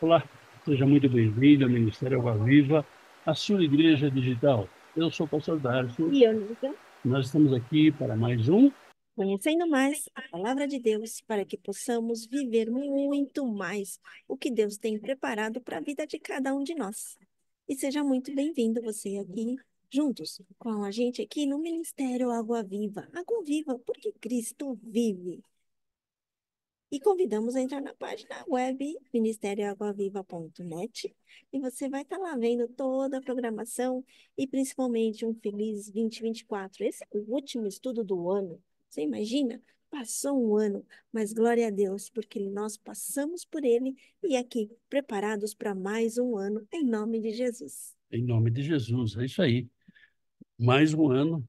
Olá, seja muito bem-vindo ao Ministério Água Viva, a sua igreja digital. Eu sou o pastor Darcio. E Olga, Nós estamos aqui para mais um. conhecendo mais a palavra de Deus para que possamos viver muito mais o que Deus tem preparado para a vida de cada um de nós. E seja muito bem-vindo você aqui juntos com a gente aqui no Ministério Água Viva, porque Cristo vive. E convidamos a entrar na página web ministérioaguaviva.net e você vai estar lá vendo toda a programação e principalmente um feliz 2024. Esse é o último estudo do ano. Você imagina? Passou um ano, mas glória a Deus, porque nós passamos por ele e aqui preparados para mais um ano, em nome de Jesus. Em nome de Jesus. É isso aí. Mais um ano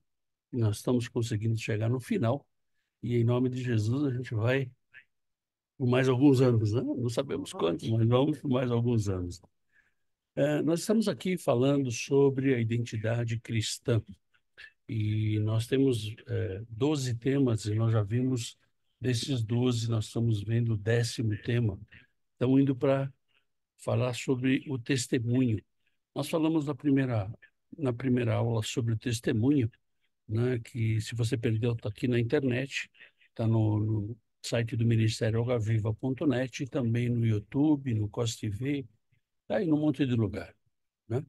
e nós estamos conseguindo chegar no final. E em nome de Jesus a gente vai por mais alguns anos, né? Não sabemos quantos, mas vamos por mais alguns anos. Nós estamos aqui falando sobre a identidade cristã. E nós temos 12 temas e nós já vimos desses 12, nós estamos vendo o 10º tema. Estamos indo para falar sobre o testemunho. Nós falamos na primeira aula sobre o testemunho, né, que se você perdeu, está aqui na internet, está no site do Ministério algaviva.net, e também no YouTube, no COS TV, está aí num monte de lugar, né?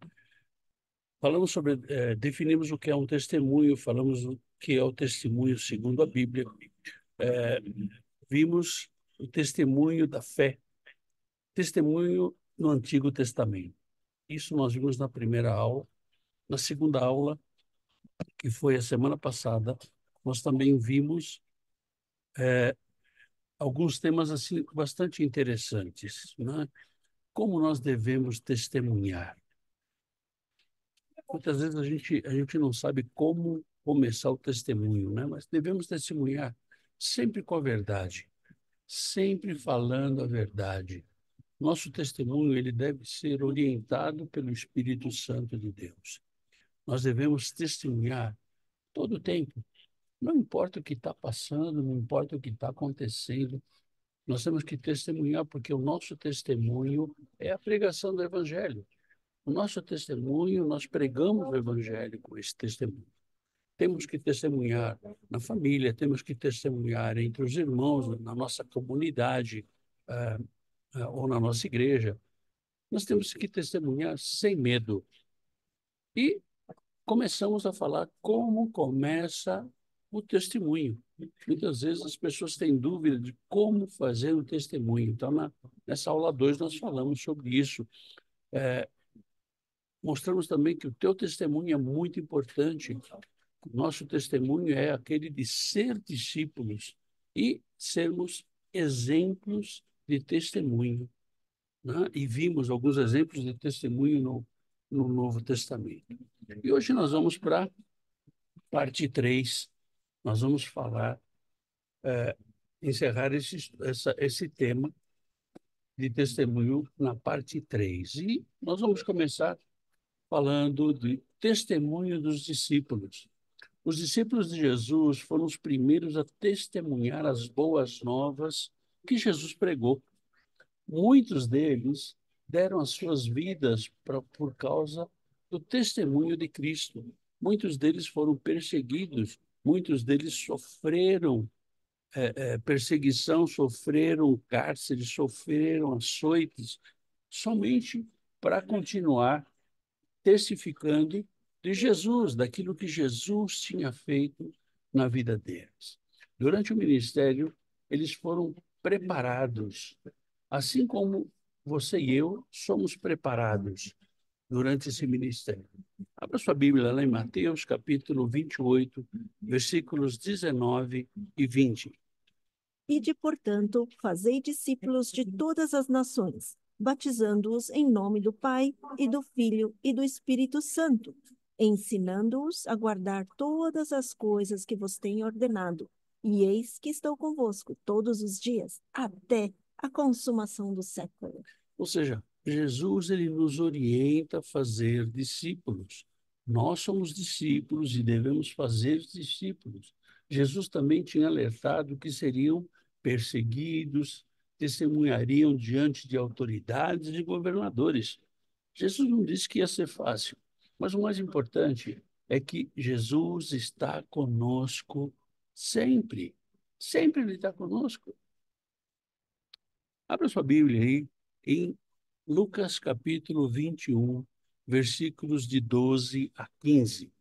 Falamos sobre, definimos o que é um testemunho, falamos o que é o testemunho segundo a Bíblia, eh, vimos o testemunho da fé, testemunho no Antigo Testamento. Isso nós vimos na primeira aula. Na segunda aula, que foi a semana passada, nós também vimos alguns temas assim bastante interessantes, né? Como nós devemos testemunhar? Muitas vezes a gente não sabe como começar o testemunho, né? Mas devemos testemunhar sempre com a verdade, sempre falando a verdade. Nosso testemunho ele deve ser orientado pelo Espírito Santo de Deus. Nós devemos testemunhar todo o tempo. Não importa o que está passando, não importa o que está acontecendo, nós temos que testemunhar, porque o nosso testemunho é a pregação do Evangelho. O nosso testemunho, nós pregamos o Evangelho com esse testemunho. Temos que testemunhar na família, temos que testemunhar entre os irmãos, na nossa comunidade, ou na nossa igreja. Nós temos que testemunhar sem medo. E começamos a falar como começa o testemunho. Muitas vezes as pessoas têm dúvida de como fazer o testemunho. Então, nessa aula 2, nós falamos sobre isso. Mostramos também que o teu testemunho é muito importante. O nosso testemunho é aquele de ser discípulos e sermos exemplos de testemunho, né? E vimos alguns exemplos de testemunho no Novo Testamento. E hoje nós vamos para a parte 3. Nós vamos falar, encerrar esse tema de testemunho na parte 3. E nós vamos começar falando de testemunho dos discípulos. Os discípulos de Jesus foram os primeiros a testemunhar as boas novas que Jesus pregou. Muitos deles deram as suas vidas por causa do testemunho de Cristo. Muitos deles foram perseguidos, muitos deles sofreram perseguição, sofreram cárcere, sofreram açoites, somente para continuar testificando de Jesus, daquilo que Jesus tinha feito na vida deles. Durante o ministério, eles foram preparados, assim como você e eu somos preparados durante esse ministério. Abra sua Bíblia lá em Mateus, capítulo 28, versículos 19 e 20. Ide, portanto, fazei discípulos de todas as nações, batizando-os em nome do Pai, e do Filho, e do Espírito Santo, ensinando-os a guardar todas as coisas que vos tenho ordenado. E eis que estou convosco todos os dias, até a consumação do século. Ou seja, Jesus ele nos orienta a fazer discípulos. Nós somos discípulos e devemos fazer discípulos. Jesus também tinha alertado que seriam perseguidos, testemunhariam diante de autoridades e governadores. Jesus não disse que ia ser fácil, mas o mais importante é que Jesus está conosco sempre. Sempre Ele está conosco. Abra sua Bíblia aí em Lucas capítulo 21, versículos de 12 a 15.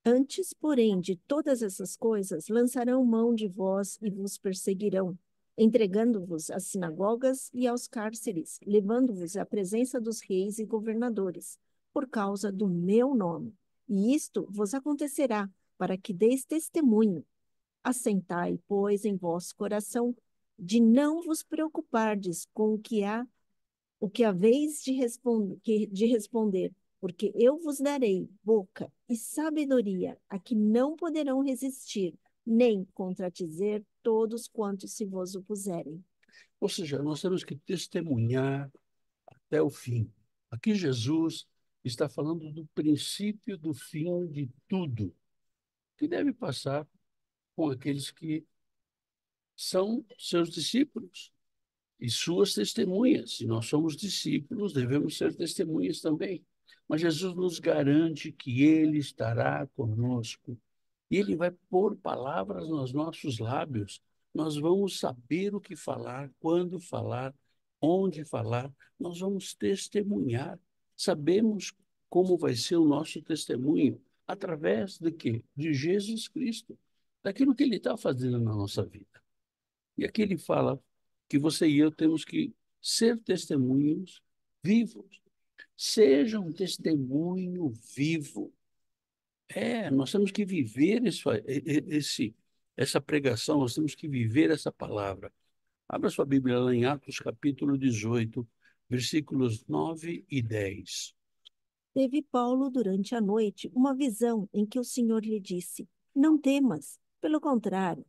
Antes, porém, de todas essas coisas, lançarão mão de vós e vos perseguirão, entregando-vos às sinagogas e aos cárceres, levando-vos à presença dos reis e governadores, por causa do meu nome. E isto vos acontecerá, para que deis testemunho. Assentai, pois, em vosso coração, de não vos preocupardes com o que haveis de responder, porque eu vos darei boca e sabedoria a que não poderão resistir, nem contradizer todos quantos se vos opuserem. Ou seja, nós temos que testemunhar até o fim. Aqui Jesus está falando do princípio do fim de tudo, que deve passar com aqueles que são seus discípulos e suas testemunhas. Se nós somos discípulos, devemos ser testemunhas também. Mas Jesus nos garante que Ele estará conosco e Ele vai pôr palavras nos nossos lábios. Nós vamos saber o que falar, quando falar, onde falar. Nós vamos testemunhar. Sabemos como vai ser o nosso testemunho através de quê? De Jesus Cristo, daquilo que Ele está fazendo na nossa vida. E aqui ele fala que você e eu temos que ser testemunhos vivos. Seja um testemunho vivo. Nós temos que viver essa pregação, nós temos que viver essa palavra. Abra sua Bíblia lá em Atos capítulo 18, versículos 9 e 10. Teve Paulo durante a noite uma visão em que o Senhor lhe disse: Não temas, pelo contrário,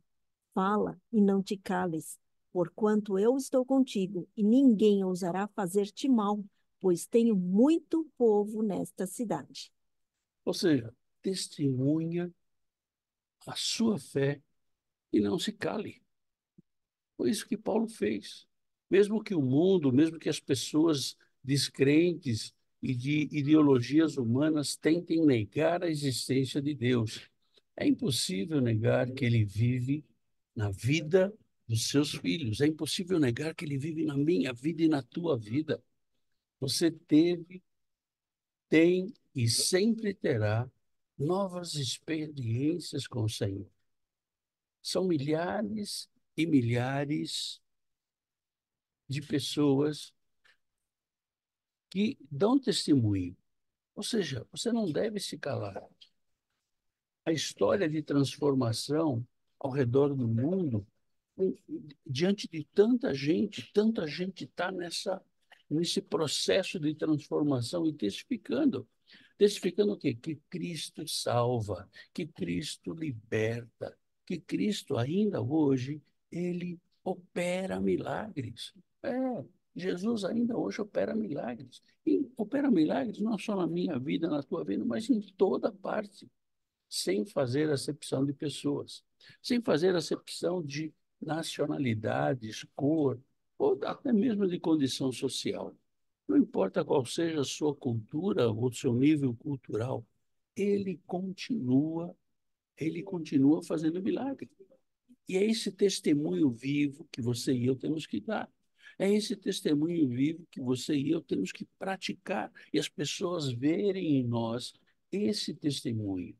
fala e não te cales, porquanto eu estou contigo, e ninguém ousará fazer-te mal, pois tenho muito povo nesta cidade. Ou seja, testemunha a sua fé e não se cale. Foi isso que Paulo fez. Mesmo que o mundo, mesmo que as pessoas descrentes e de ideologias humanas tentem negar a existência de Deus, é impossível negar que ele vive na vida dos seus filhos. É impossível negar que ele vive na minha vida e na tua vida. Você teve, tem e sempre terá novas experiências com o Senhor. São milhares e milhares de pessoas que dão testemunho. Ou seja, você não deve se calar. A história de transformação ao redor do mundo, diante de tanta gente está nesse processo de transformação e testificando. Testificando o quê? Que Cristo salva, que Cristo liberta, que Cristo ainda hoje, ele opera milagres. Jesus ainda hoje opera milagres. E opera milagres não só na minha vida, na tua vida, mas em toda parte, sem fazer acepção de pessoas, sem fazer acepção de nacionalidades, cor, ou até mesmo de condição social. Não importa qual seja a sua cultura ou o seu nível cultural, ele continua, ele continua fazendo milagre. E é esse testemunho vivo que você e eu temos que dar. É esse testemunho vivo que você e eu temos que praticar e as pessoas verem em nós esse testemunho.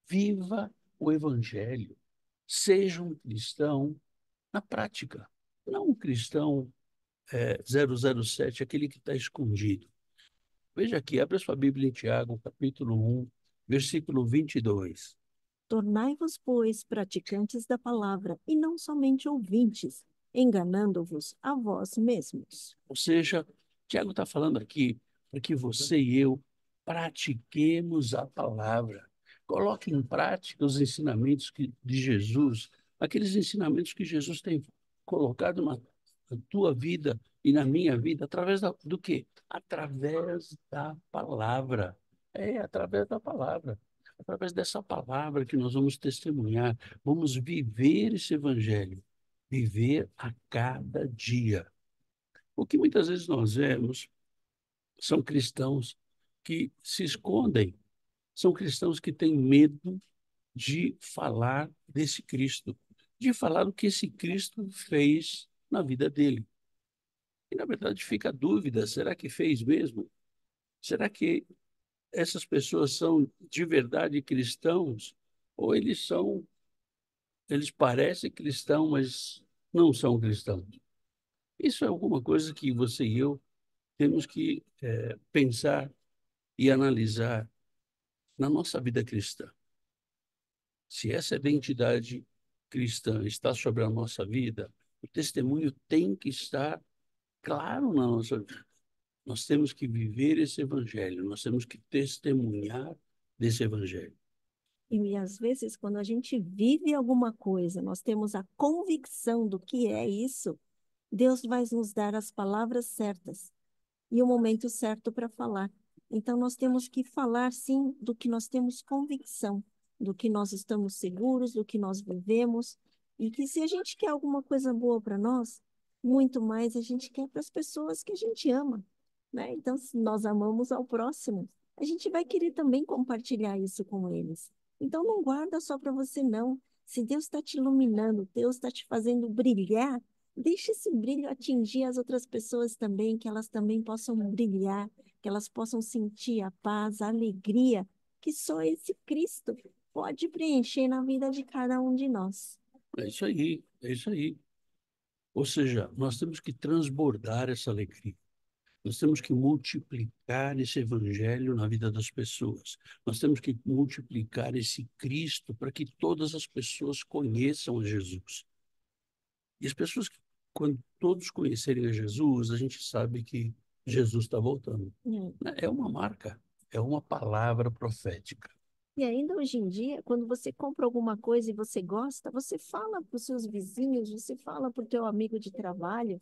Viva o Evangelho. Seja um cristão na prática, não um cristão 007, aquele que está escondido. Veja aqui, abre sua Bíblia em Tiago, capítulo 1, versículo 22. Tornai-vos, pois, praticantes da palavra, e não somente ouvintes, enganando-vos a vós mesmos. Ou seja, Tiago está falando aqui para que você e eu pratiquemos a palavra. Coloque em prática os ensinamentos de Jesus, aqueles ensinamentos que Jesus tem colocado na tua vida e na minha vida, através do quê? Através da palavra. Através da palavra. Através dessa palavra que nós vamos testemunhar, vamos viver esse evangelho. viver a cada dia. O que muitas vezes nós vemos são cristãos que se escondem, são cristãos que têm medo de falar desse Cristo, de falar o que esse Cristo fez na vida dele. E, na verdade, fica a dúvida: será que fez mesmo? Será que essas pessoas são de verdade cristãos? Ou eles parecem cristãos, mas não são cristãos? Isso é alguma coisa que você e eu temos que pensar e analisar na nossa vida cristã. Se essa identidade cristã está sobre a nossa vida, o testemunho tem que estar claro na nossa vida. Nós temos que viver esse evangelho, nós temos que testemunhar desse evangelho. E às vezes, quando a gente vive alguma coisa, nós temos a convicção do que é isso, Deus vai nos dar as palavras certas e o momento certo para falar. Então, nós temos que falar, sim, do que nós temos convicção, do que nós estamos seguros, do que nós vivemos, e que se a gente quer alguma coisa boa para nós, muito mais a gente quer para as pessoas que a gente ama, né? Então, se nós amamos ao próximo, a gente vai querer também compartilhar isso com eles. Então, não guarda só para você, não. Se Deus está te iluminando, Deus está te fazendo brilhar, deixe esse brilho atingir as outras pessoas também, que elas também possam brilhar, que elas possam sentir a paz, a alegria que só esse Cristo pode preencher na vida de cada um de nós. É isso aí, é isso aí. Ou seja, nós temos que transbordar essa alegria. Nós temos que multiplicar esse evangelho na vida das pessoas. Nós temos que multiplicar esse Cristo para que todas as pessoas conheçam a Jesus. E as pessoas, quando todos conhecerem a Jesus, a gente sabe que Jesus está voltando. Hum. É uma marca, é uma palavra profética. E ainda hoje em dia, quando você compra alguma coisa e você gosta, você fala para os seus vizinhos, você fala para o teu amigo de trabalho,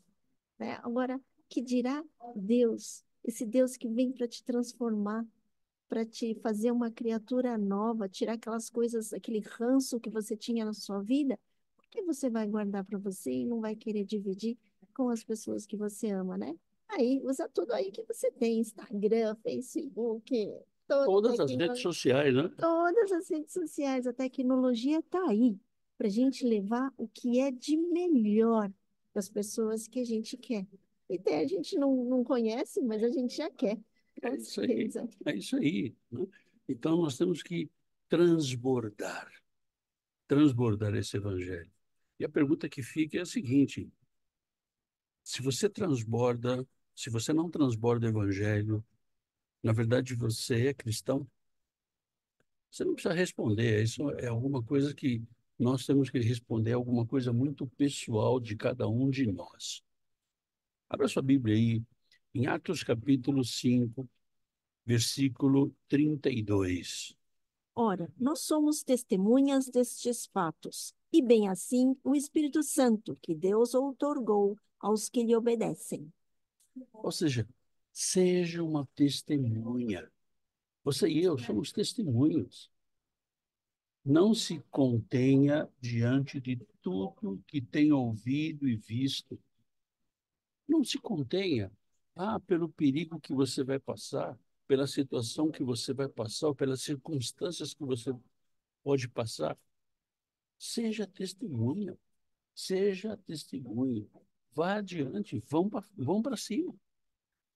né? Agora, que dirá Deus, esse Deus que vem para te transformar, para te fazer uma criatura nova, tirar aquelas coisas, aquele ranço que você tinha na sua vida, por que você vai guardar para você e não vai querer dividir com as pessoas que você ama, né? Aí, usa tudo aí que você tem, Instagram, Facebook, toda Todas as redes sociais, né? todas as redes sociais, a tecnologia está aí para a gente levar o que é de melhor para as pessoas que a gente quer. E até a gente não conhece, mas a gente já quer, É com isso aí, certeza. é isso aí, né? Então nós temos que transbordar, transbordar esse evangelho. E a pergunta que fica é a seguinte: se você transborda, se você não transborda o evangelho, na verdade você é cristão? Você não precisa responder, isso é alguma coisa que nós temos que responder, alguma coisa muito pessoal de cada um de nós. Abra sua Bíblia aí, em Atos capítulo 5, versículo 32. Ora, nós somos testemunhas destes fatos, e bem assim o Espírito Santo que Deus outorgou aos que lhe obedecem. Ou seja, seja uma testemunha. Você e eu somos testemunhas. Não se contenha diante de tudo que tem ouvido e visto. Não se contenha. Pelo perigo que você vai passar, pela situação que você vai passar, ou pelas circunstâncias que você pode passar. Seja testemunha. Seja testemunha. Vá adiante, vão para cima.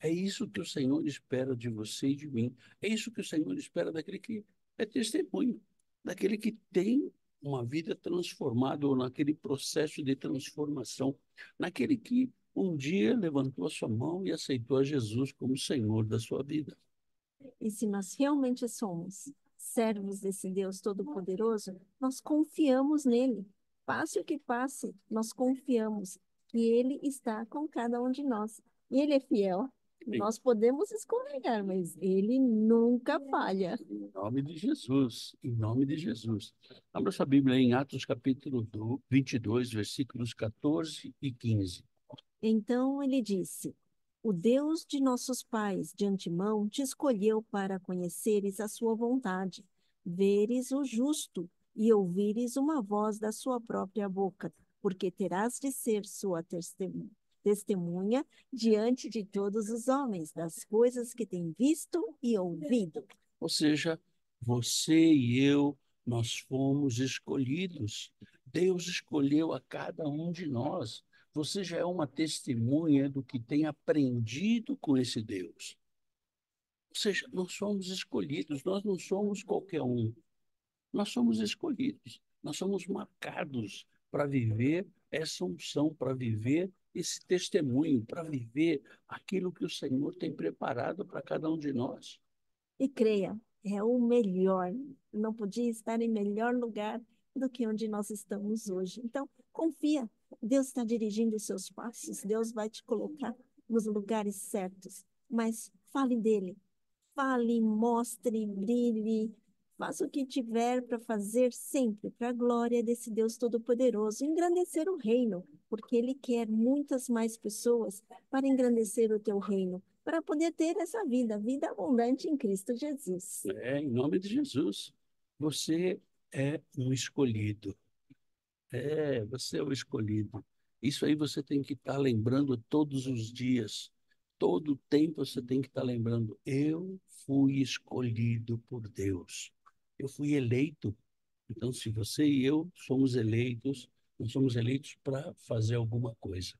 É isso que o Senhor espera de você e de mim. É isso que o Senhor espera daquele que é testemunho, daquele que tem uma vida transformada ou naquele processo de transformação, naquele que um dia levantou a sua mão e aceitou a Jesus como Senhor da sua vida. E se nós realmente somos servos desse Deus Todo-Poderoso, nós confiamos nele. Passe o que passe, nós confiamos que ele está com cada um de nós. E ele é fiel. Em Nós podemos escorregar, mas ele nunca falha. em nome de Jesus, em nome de Jesus. Abra sua Bíblia aí em Atos capítulo 22, versículos 14 e 15. Então ele disse: O Deus de nossos pais, de antemão, te escolheu para conheceres a sua vontade, veres o justo e ouvires uma voz da sua própria boca, porque terás de ser sua testemunha diante de todos os homens das coisas que tem visto e ouvido. Ou seja, você e eu, nós fomos escolhidos. Deus escolheu a cada um de nós. Você já é uma testemunha do que tem aprendido com esse Deus. Ou seja, nós somos escolhidos, nós não somos qualquer um. Nós somos escolhidos, nós somos marcados para viver essa unção, para viver esse testemunho, para viver aquilo que o Senhor tem preparado para cada um de nós. E creia, é o melhor. Não podia estar em melhor lugar do que onde nós estamos hoje. Então, confia. Deus está dirigindo os seus passos. Deus vai te colocar nos lugares certos. Mas fale dele. Fale, mostre, brilhe. Faça o que tiver para fazer sempre, para a glória desse Deus Todo-Poderoso. Engrandecer o reino, porque Ele quer muitas mais pessoas para engrandecer o teu reino, para poder ter essa vida, vida abundante em Cristo Jesus. Em nome de Jesus, você é um escolhido. Você é o escolhido. Isso aí você tem que estar lembrando todos os dias. Todo o tempo você tem que estar lembrando. Eu fui escolhido por Deus. Eu fui eleito. Então, se você e eu somos eleitos, nós somos eleitos para fazer alguma coisa.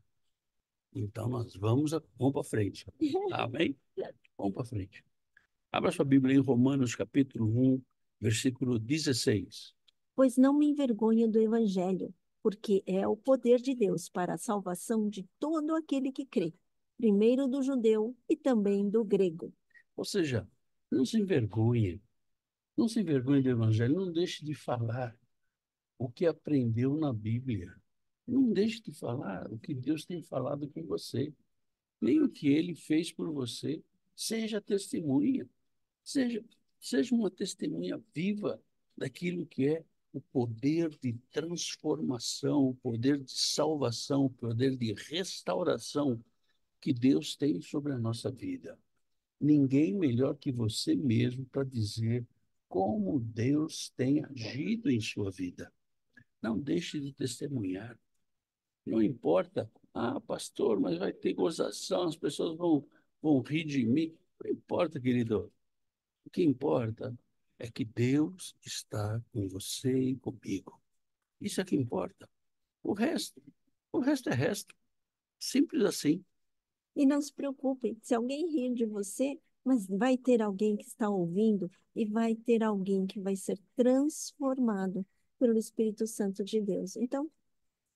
Então, nós vamos para frente. Amém? Vamos para frente. Abra sua Bíblia em Romanos, capítulo 1, versículo 16. Pois não me envergonho do evangelho, porque é o poder de Deus para a salvação de todo aquele que crê, primeiro do judeu e também do grego. Ou seja, não se envergonhe. Não se envergonhe do Evangelho, não deixe de falar o que aprendeu na Bíblia. Não deixe de falar o que Deus tem falado com você, nem o que Ele fez por você. Seja testemunha, seja, seja uma testemunha viva daquilo que é o poder de transformação, o poder de salvação, o poder de restauração que Deus tem sobre a nossa vida. Ninguém melhor que você mesmo para dizer como Deus tem agido em sua vida. Não deixe de testemunhar. Não importa, pastor, mas vai ter gozação, as pessoas vão rir de mim. Não importa, querido. O que importa é que Deus está com você e comigo. Isso é que importa. O resto, o resto é resto. Simples assim. E não se preocupe, se alguém rir de você, mas vai ter alguém que está ouvindo e vai ter alguém que vai ser transformado pelo Espírito Santo de Deus. Então,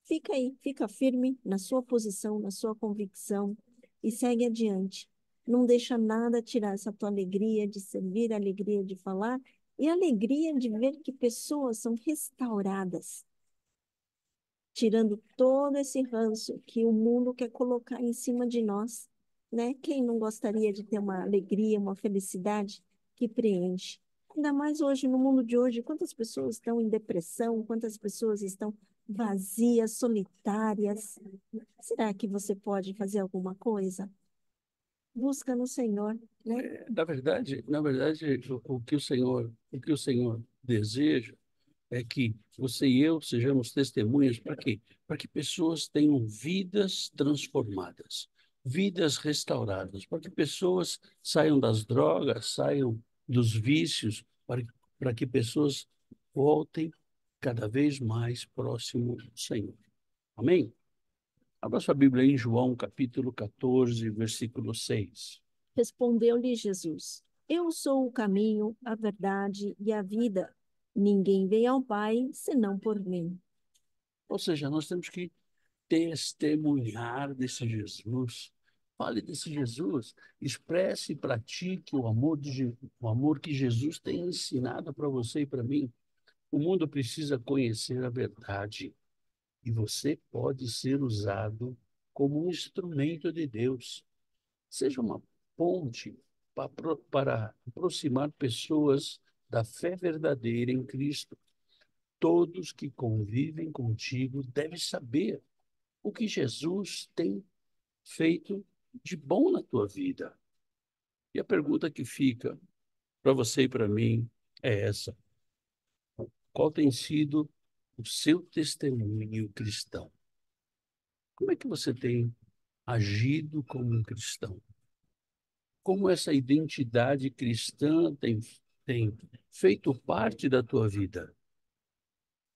fica aí, fica firme na sua posição, na sua convicção e segue adiante. Não deixa nada tirar essa tua alegria de servir, a alegria de falar e a alegria de ver que pessoas são restauradas, tirando todo esse ranço que o mundo quer colocar em cima de nós, né? Quem não gostaria de ter uma alegria, uma felicidade que preenche? Ainda mais hoje, no mundo de hoje, quantas pessoas estão em depressão, quantas pessoas estão vazias, solitárias. Será que você pode fazer alguma coisa? Busca no Senhor, né? Na verdade, o que o Senhor deseja é que você e eu sejamos testemunhas para quê? Para que pessoas tenham vidas transformadas, vidas restauradas, para que pessoas saiam das drogas, saiam dos vícios, para que pessoas voltem cada vez mais próximo do Senhor. Amém? Abra sua Bíblia em João, capítulo 14, versículo 6. Respondeu-lhe Jesus: Eu sou o caminho, a verdade e a vida. Ninguém vem ao Pai senão por mim. Ou seja, nós temos que testemunhar desse Jesus. Fale desse Jesus, expresse e pratique o amor que Jesus tem ensinado para você e para mim. O mundo precisa conhecer a verdade e você pode ser usado como um instrumento de Deus. Seja uma ponte para aproximar pessoas da fé verdadeira em Cristo. Todos que convivem contigo devem saber o que Jesus tem feito de bom na tua vida. E a pergunta que fica para você e para mim é essa: qual tem sido o seu testemunho cristão? Como é que você tem agido como um cristão? Como essa identidade cristã tem feito parte da tua vida?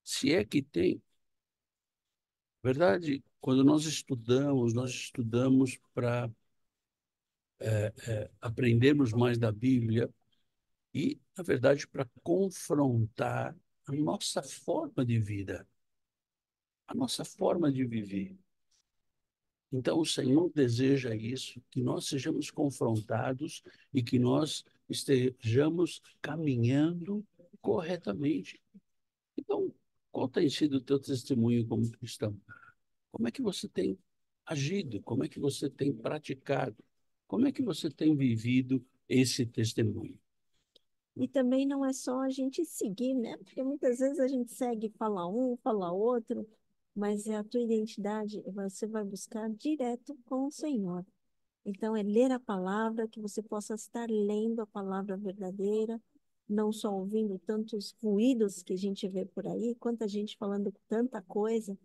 Se é que tem, verdade? Quando nós estudamos para aprendermos mais da Bíblia e, na verdade, para confrontar a nossa forma de vida, a nossa forma de viver. Então, o Senhor deseja isso, que nós sejamos confrontados e que nós estejamos caminhando corretamente. Então, qual tem sido o teu testemunho como cristão? Como é que você tem agido? Como é que você tem praticado? Como é que você tem vivido esse testemunho? E também não é só a gente seguir, né? Porque muitas vezes a gente segue, fala um, fala outro, mas é a tua identidade, você vai buscar direto com o Senhor. Então, é ler a palavra, que você possa estar lendo a palavra verdadeira, não só ouvindo tantos ruídos que a gente vê por aí, quanta gente falando tanta coisa,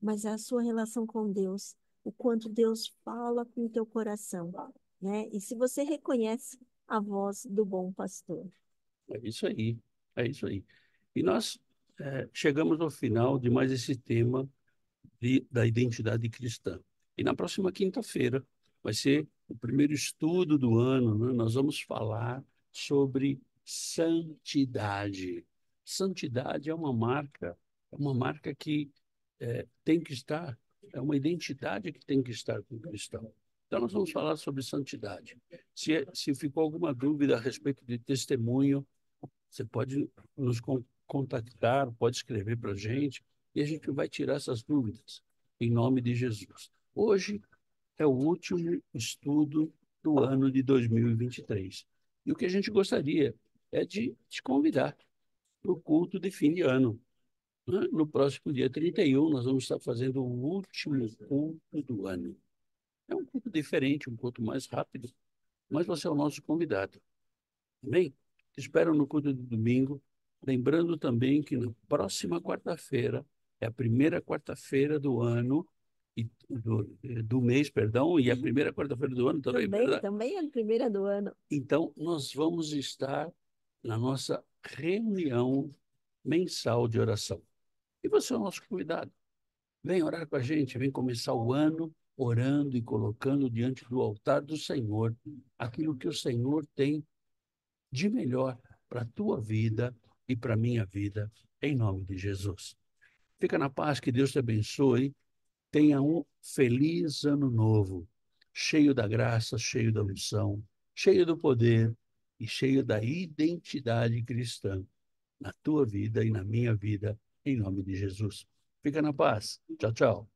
mas a sua relação com Deus, o quanto Deus fala com o teu coração, né? E se você reconhece a voz do bom pastor. É isso aí, é isso aí. E nós chegamos ao final de mais esse tema da identidade cristã. E na próxima quinta-feira vai ser o primeiro estudo do ano, né? Nós vamos falar sobre santidade. Santidade é uma marca que tem que estar, é uma identidade que tem que estar com o cristão. Então, nós vamos falar sobre santidade. Se ficou alguma dúvida a respeito de testemunho, você pode nos contactar, pode escrever para a gente, e a gente vai tirar essas dúvidas, em nome de Jesus. Hoje é o último estudo do ano de 2023. E o que a gente gostaria é de te convidar para o culto de fim de ano, né? No próximo dia 31, nós vamos estar fazendo o último culto do ano. É um culto diferente, um culto mais rápido, mas você é o nosso convidado. Amém? Te espero no culto de domingo. Lembrando também que na próxima quarta-feira, é a primeira quarta-feira do ano, do mês, perdão, e a primeira quarta-feira do ano também, Também, verdade? também é a primeira do ano. Então, nós vamos estar na nossa reunião mensal de oração. E você é o nosso convidado. Vem orar com a gente, vem começar o ano orando e colocando diante do altar do Senhor aquilo que o Senhor tem de melhor para a tua vida e para a minha vida, em nome de Jesus. Fica na paz, que Deus te abençoe. Tenha um feliz ano novo, cheio da graça, cheio da unção, cheio do poder e cheio da identidade cristã na tua vida e na minha vida, em nome de Jesus. Fica na paz. Tchau, tchau.